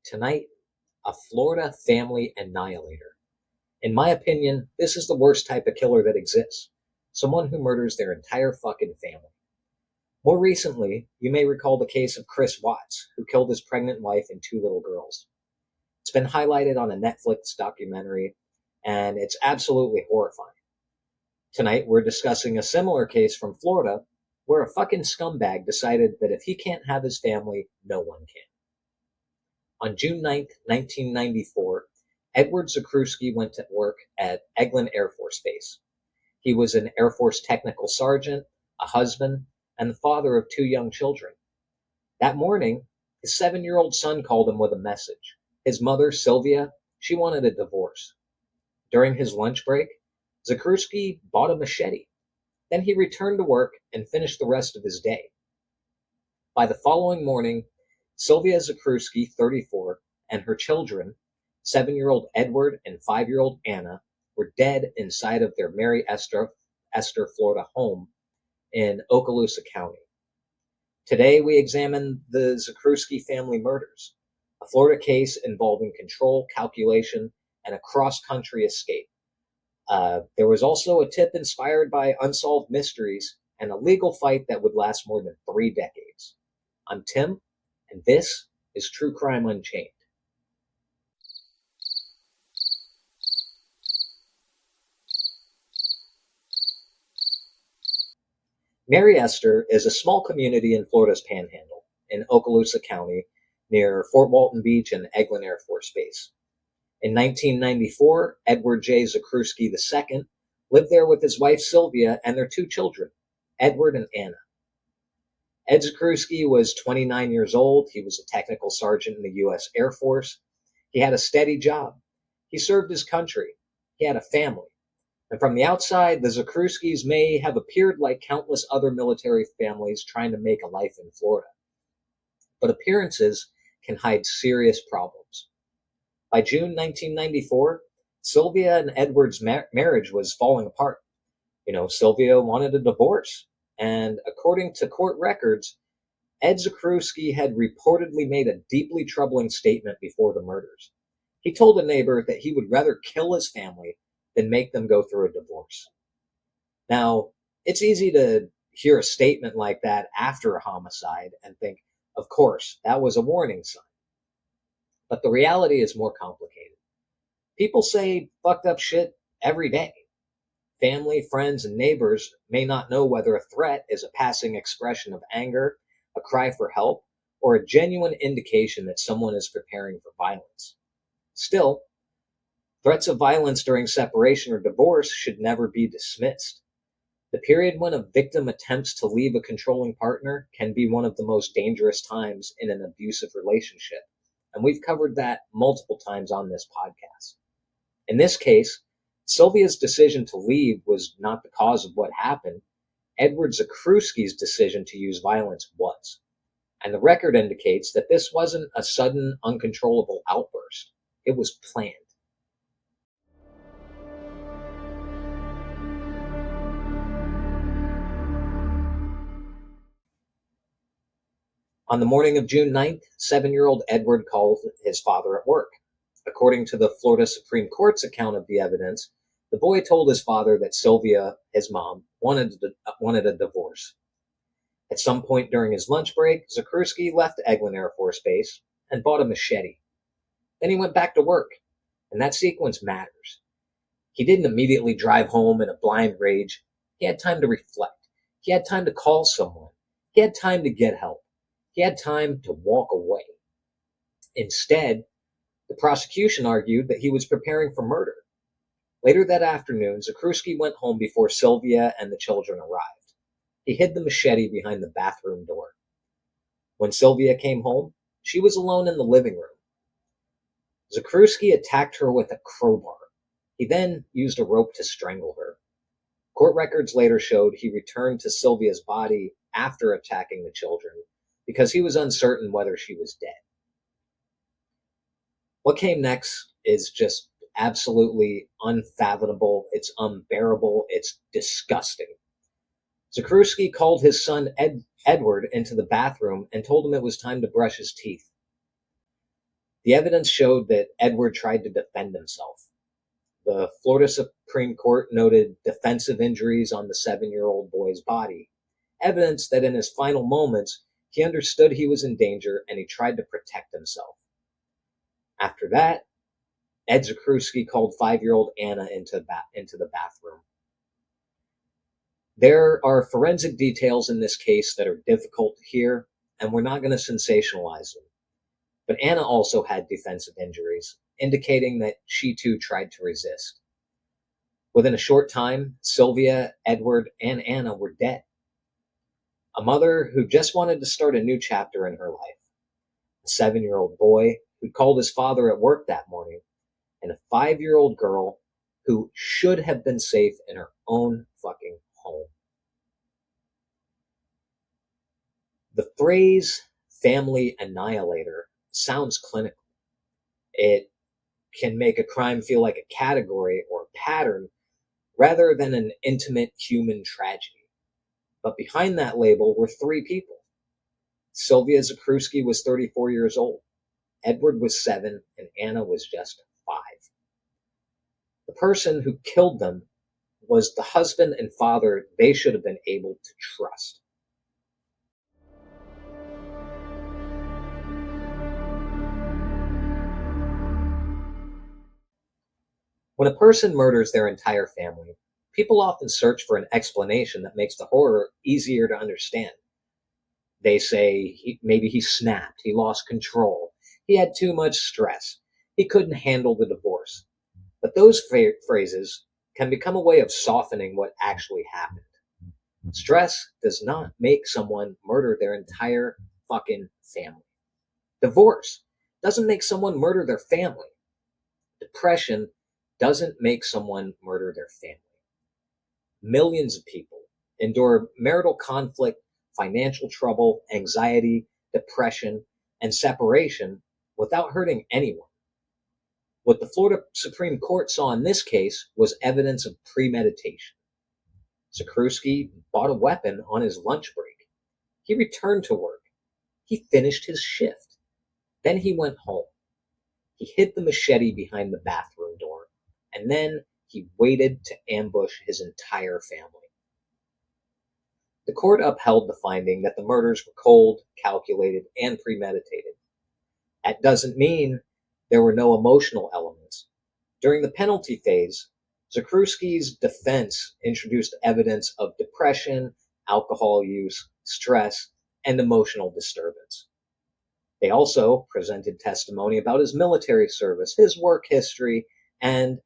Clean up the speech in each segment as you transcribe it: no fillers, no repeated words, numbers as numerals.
Tonight, a Florida family annihilator. In my opinion, this is the worst type of killer that exists. Someone who murders their entire fucking family. More recently, you may recall the case of Chris Watts, who killed his pregnant wife and two little girls. It's been highlighted on a Netflix documentary, and it's absolutely horrifying. Tonight, we're discussing a similar case from Florida, where a fucking scumbag decided that if he can't have his family, no one can. On June 9th, 1994, Edward Zakrzewski went to work at Eglin Air Force Base. He was an Air Force technical sergeant, a husband, and the father of two young children. That morning, his 7-year-old son called him with a message. His mother, Sylvia, she wanted a divorce. During his lunch break, Zakrzewski bought a machete. Then he returned to work and finished the rest of his day. By the following morning, Sylvia Zakrzewski, 34, and her children, 7-year-old Edward and 5-year-old Anna, were dead inside of their Mary Esther, Florida home in Okaloosa County. Today, we examine the Zakrzewski family murders, a Florida case involving control, calculation, and a cross-country escape. There was also a tip inspired by Unsolved Mysteries and a legal fight that would last more than 3 decades. I'm Tim, and this is True Crime Unchained. Mary Esther is a small community in Florida's Panhandle, in Okaloosa County, near Fort Walton Beach and Eglin Air Force Base. In 1994, Edward J. Zakrzewski II lived there with his wife Sylvia and their two children, Edward and Anna. Ed Zakrzewski was 29 years old. He was a technical sergeant in the U.S. Air Force. He had a steady job. He served his country. He had a family. And from the outside, the Zakrzewskis may have appeared like countless other military families trying to make a life in Florida. But appearances can hide serious problems. By June 1994, Sylvia and Edward's marriage was falling apart. Sylvia wanted a divorce. And according to court records, Ed Zakrzewski had reportedly made a deeply troubling statement before the murders. He told a neighbor that he would rather kill his family than make them go through a divorce. Now, it's easy to hear a statement like that after a homicide and think, of course, that was a warning sign. But the reality is more complicated. People say fucked up shit every day. Family, friends, and neighbors may not know whether a threat is a passing expression of anger, a cry for help, or a genuine indication that someone is preparing for violence. Still, threats of violence during separation or divorce should never be dismissed. The period when a victim attempts to leave a controlling partner can be one of the most dangerous times in an abusive relationship, and we've covered that multiple times on this podcast. In this case, Sylvia's decision to leave was not the cause of what happened. Edward Zakrzewski's decision to use violence was. And the record indicates that this wasn't a sudden, uncontrollable outburst. It was planned. On the morning of June 9th, 7-year-old Edward called his father at work. According to the Florida Supreme Court's account of the evidence, the boy told his father that Sylvia, his mom, wanted a divorce. At some point during his lunch break, Zakrzewski left Eglin Air Force Base and bought a machete. Then he went back to work, and that sequence matters. He didn't immediately drive home in a blind rage. He had time to reflect. He had time to call someone. He had time to get help. He had time to walk away. Instead, the prosecution argued that he was preparing for murder. Later that afternoon, Zakrzewski went home before Sylvia and the children arrived. He hid the machete behind the bathroom door. When Sylvia came home, she was alone in the living room. Zakrzewski attacked her with a crowbar. He then used a rope to strangle her. Court records later showed he returned to Sylvia's body after attacking the children because he was uncertain whether she was dead. What came next is just absolutely unfathomable. It's unbearable. It's disgusting. Zakrzewski called his son Edward into the bathroom and told him it was time to brush his teeth. The evidence showed that Edward tried to defend himself. The Florida Supreme Court noted defensive injuries on the 7-year-old boy's body, evidence that in his final moments, he understood he was in danger and he tried to protect himself. After that, Ed Zakrzewski called 5-year-old Anna into the bathroom. There are forensic details in this case that are difficult to hear, and we're not going to sensationalize them. But Anna also had defensive injuries, indicating that she too tried to resist. Within a short time, Sylvia, Edward, and Anna were dead. A mother who just wanted to start a new chapter in her life. A 7-year-old boy who called his father at work that morning, and a 5-year-old girl who should have been safe in her own fucking home. The phrase family annihilator sounds clinical. It can make a crime feel like a category or a pattern rather than an intimate human tragedy. But behind that label were 3 people. Sylvia Zakrzewski was 34 years old. Edward was 7, and Anna was just 5. The person who killed them was the husband and father they should have been able to trust. When a person murders their entire family, people often search for an explanation that makes the horror easier to understand. They say maybe he snapped, he lost control, he had too much stress, he couldn't handle the divorce. But those phrases can become a way of softening what actually happened. Stress does not make someone murder their entire fucking family. Divorce doesn't make someone murder their family. Depression doesn't make someone murder their family. Millions of people endure marital conflict, financial trouble, anxiety, depression, and separation without hurting anyone. What the Florida Supreme Court saw in this case was evidence of premeditation. Zakrzewski bought a weapon on his lunch break. He returned to work. He finished his shift. Then he went home. He hid the machete behind the bathroom door, and then he waited to ambush his entire family. The court upheld the finding that the murders were cold, calculated, and premeditated. That doesn't mean there were no emotional elements. During the penalty phase, Zakrzewski's defense introduced evidence of depression, alcohol use, stress, and emotional disturbance. They also presented testimony about his military service, his work history, and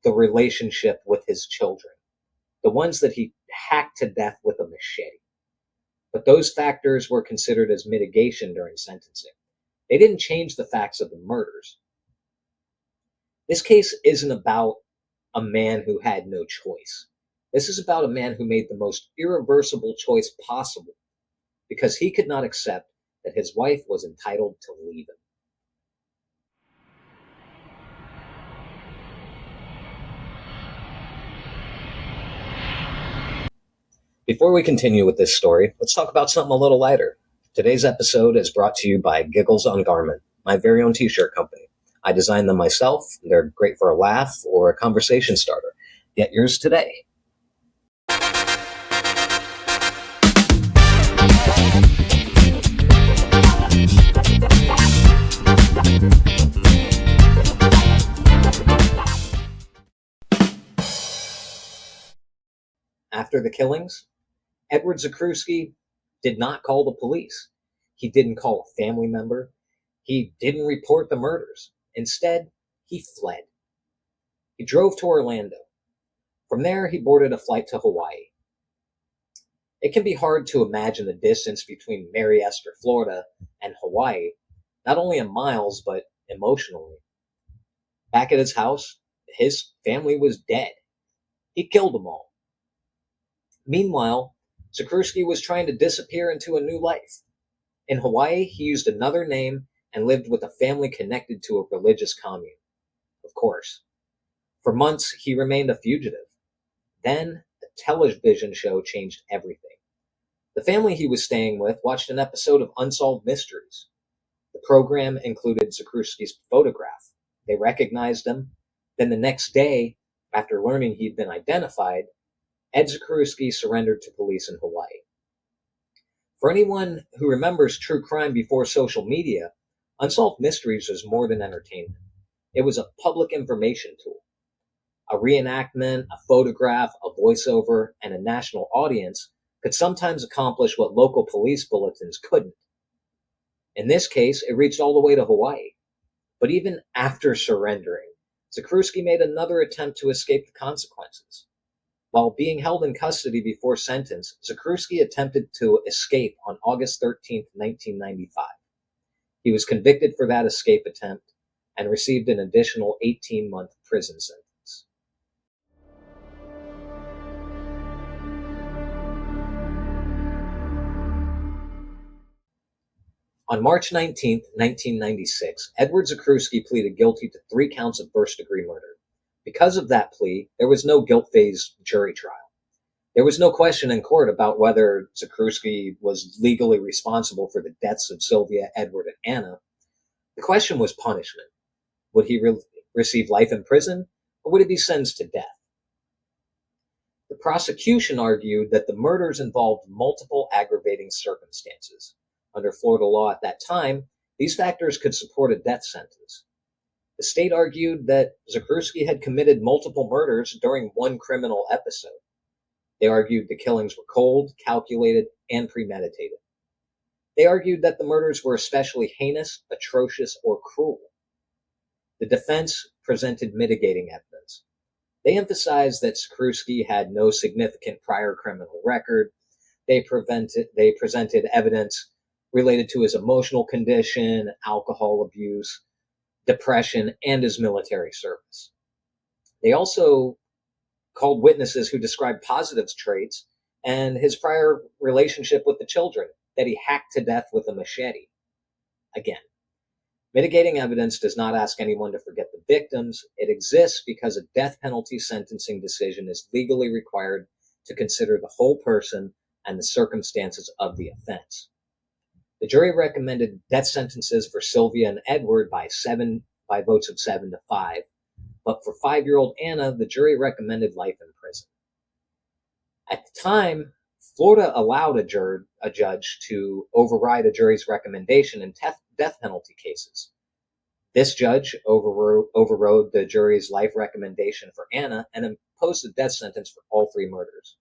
the relationship with his children, the ones that he hacked to death with a machete. But those factors were considered as mitigation during sentencing. They didn't change the facts of the murders. This case isn't about a man who had no choice. This is about a man who made the most irreversible choice possible because he could not accept that his wife was entitled to leave him. Before we continue with this story, let's talk about something a little lighter. Today's episode is brought to you by Giggles on Garment, my very own t-shirt company. I designed them myself. They're great for a laugh or a conversation starter. Get yours today. After the killings, Edward Zakrzewski did not call the police. He didn't call a family member. He didn't report the murders. Instead, he fled. He drove to Orlando. From there, he boarded a flight to Hawaii. It can be hard to imagine the distance between Mary Esther, Florida, and Hawaii, not only in miles, but emotionally. Back at his house, his family was dead. He killed them all. Meanwhile, Zakrzewski was trying to disappear into a new life. In Hawaii, he used another name and lived with a family connected to a religious commune. Of course. For months, he remained a fugitive. Then, a television show changed everything. The family he was staying with watched an episode of Unsolved Mysteries. The program included Zakrzewski's photograph. They recognized him. Then the next day, after learning he'd been identified, Ed Zakrzewski surrendered to police in Hawaii. For anyone who remembers true crime before social media, Unsolved Mysteries was more than entertainment. It was a public information tool. A reenactment, a photograph, a voiceover, and a national audience could sometimes accomplish what local police bulletins couldn't. In this case, it reached all the way to Hawaii. But even after surrendering, Zakrzewski made another attempt to escape the consequences. While being held in custody before sentence, Zakrzewski attempted to escape on August 13, 1995. He was convicted for that escape attempt and received an additional 18-month prison sentence. On March 19, 1996, Edward Zakrzewski pleaded guilty to 3 counts of first-degree murder. Because of that plea, there was no guilt-phase jury trial. There was no question in court about whether Zakrzewski was legally responsible for the deaths of Sylvia, Edward, and Anna. The question was punishment. Would he receive life in prison, or would he be sentenced to death? The prosecution argued that the murders involved multiple aggravating circumstances. Under Florida law at that time, these factors could support a death sentence. The state argued that Zakrzewski had committed multiple murders during one criminal episode. They argued the killings were cold, calculated, and premeditated. They argued that the murders were especially heinous, atrocious, or cruel. The defense presented mitigating evidence. They emphasized that Zakrzewski had no significant prior criminal record. They presented evidence related to his emotional condition, alcohol abuse, depression, and his military service. They also called witnesses who described positive traits and his prior relationship with the children, that he hacked to death with a machete. Again, mitigating evidence does not ask anyone to forget the victims. It exists because a death penalty sentencing decision is legally required to consider the whole person and the circumstances of the offense. The jury recommended death sentences for Sylvia and Edward by votes of 7 to 5, but for 5-year-old Anna, the jury recommended life in prison. At the time, Florida allowed a judge to override a jury's recommendation in death penalty cases. This judge overrode the jury's life recommendation for Anna and imposed a death sentence for all 3 murders.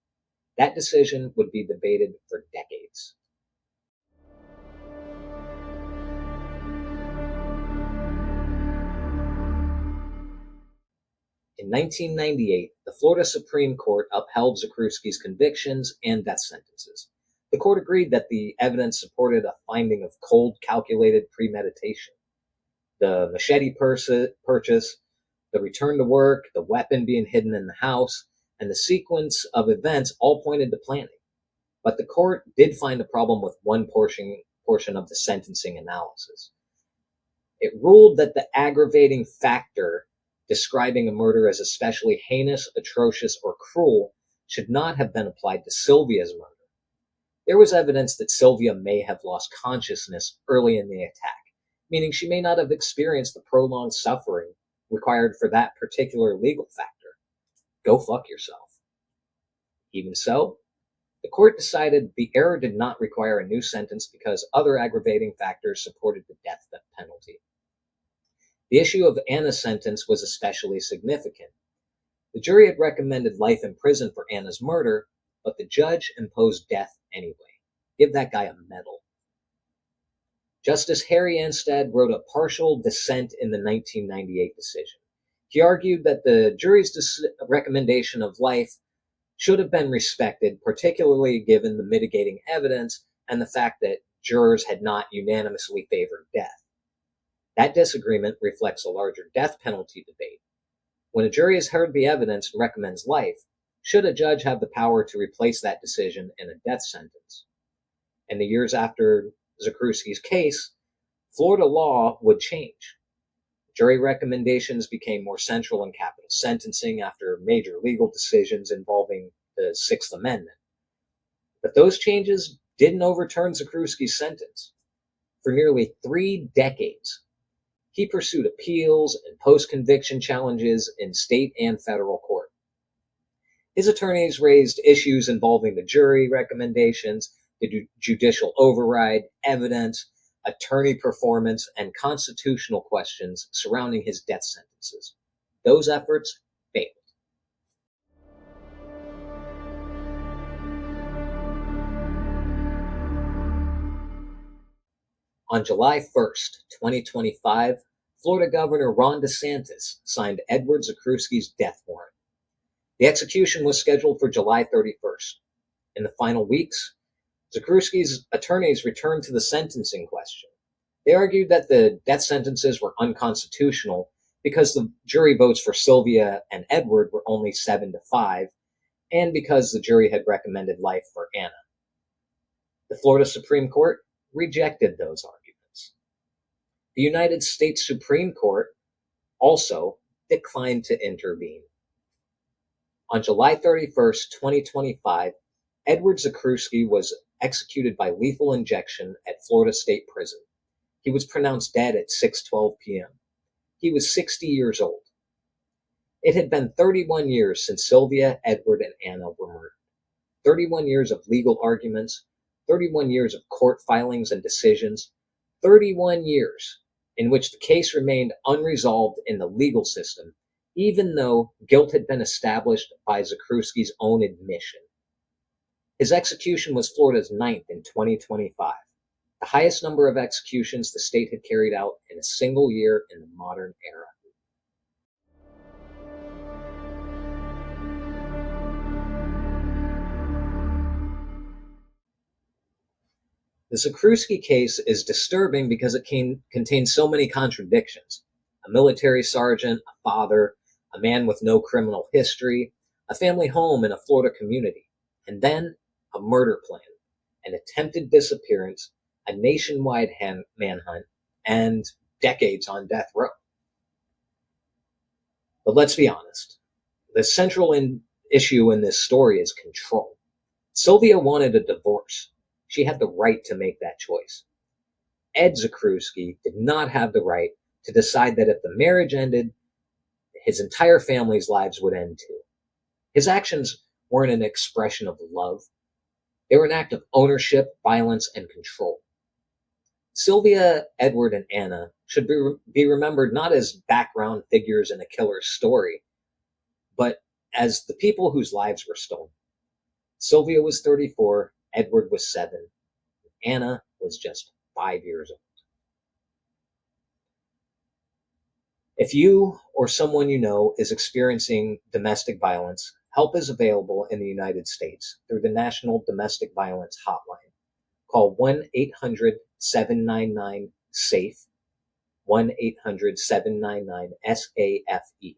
That decision would be debated for decades. In 1998, the Florida Supreme Court upheld Zakrzewski's convictions and death sentences. The court agreed that the evidence supported a finding of cold, calculated premeditation. The machete purchase, the return to work, the weapon being hidden in the house, and the sequence of events all pointed to planning. But the court did find a problem with one portion of the sentencing analysis. It ruled that the aggravating factor describing a murder as especially heinous, atrocious, or cruel should not have been applied to Sylvia's murder. There was evidence that Sylvia may have lost consciousness early in the attack, meaning she may not have experienced the prolonged suffering required for that particular legal factor. Go fuck yourself. Even so, the court decided the error did not require a new sentence because other aggravating factors supported the death penalty. The issue of Anna's sentence was especially significant. The jury had recommended life in prison for Anna's murder, but the judge imposed death anyway. Give that guy a medal. Justice Harry Anstad wrote a partial dissent in the 1998 decision. He argued that the jury's recommendation of life should have been respected, particularly given the mitigating evidence and the fact that jurors had not unanimously favored death. That disagreement reflects a larger death penalty debate. When a jury has heard the evidence and recommends life, should a judge have the power to replace that decision in a death sentence? In the years after Zakrzewski's case, Florida law would change. Jury recommendations became more central in capital sentencing after major legal decisions involving the Sixth Amendment. But those changes didn't overturn Zakrzewski's sentence. For nearly 3 decades, he pursued appeals and post-conviction challenges in state and federal court. His attorneys raised issues involving the jury recommendations, the judicial override, evidence, attorney performance, and constitutional questions surrounding his death sentences. Those efforts failed. On July 1st, 2025, Florida Governor Ron DeSantis signed Edward Zakrzewski's death warrant. The execution was scheduled for July 31st. In the final weeks, Zakrzewski's attorneys returned to the sentencing question. They argued that the death sentences were unconstitutional because the jury votes for Sylvia and Edward were only 7-5, and because the jury had recommended life for Anna. The Florida Supreme Court rejected those arguments. The United States Supreme Court also declined to intervene. On July 31st, 2025, Edward Zakrzewski was executed by lethal injection at Florida State Prison. He was pronounced dead at 6:12 p.m. He was 60 years old. It had been 31 years since Sylvia, Edward, and Anna were murdered. 31 years of legal arguments, 31 years of court filings and decisions, 31 years in which the case remained unresolved in the legal system, even though guilt had been established by Zakrzewski's own admission. His execution was Florida's 9th in 2025, the highest number of executions the state had carried out in a single year in the modern era. The Zakrzewski case is disturbing because it contains so many contradictions. A military sergeant, a father, a man with no criminal history, a family home in a Florida community, and then a murder plan, an attempted disappearance, a nationwide manhunt, and decades on death row. But let's be honest. The central issue in this story is control. Sylvia wanted a divorce. She had the right to make that choice. Ed Zakrzewski did not have the right to decide that if the marriage ended, his entire family's lives would end too. His actions weren't an expression of love. They were an act of ownership, violence, and control. Sylvia, Edward, and Anna should be remembered not as background figures in a killer's story, but as the people whose lives were stolen. Sylvia was 34, Edward was 7, Anna was just 5 years old. If you or someone you know is experiencing domestic violence, help is available in the United States through the National Domestic Violence Hotline. Call 1-800-799-SAFE, 1-800-799-SAFE.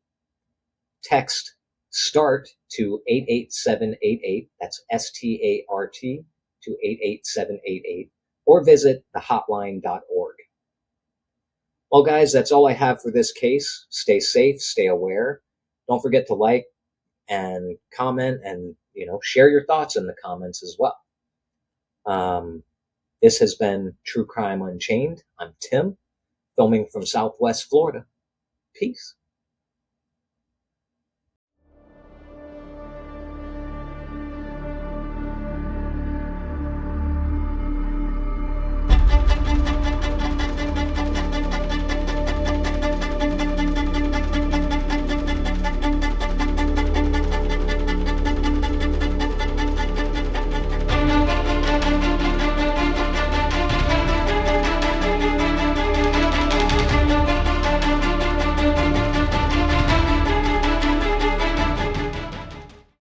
Text START to 88788, that's START, to 88788, or visit thehotline.org. Well, guys, that's all I have for this case. Stay safe, stay aware. Don't forget to like and comment and, share your thoughts in the comments as well. This has been True Crime Unchained. I'm Tim, filming from Southwest Florida. Peace.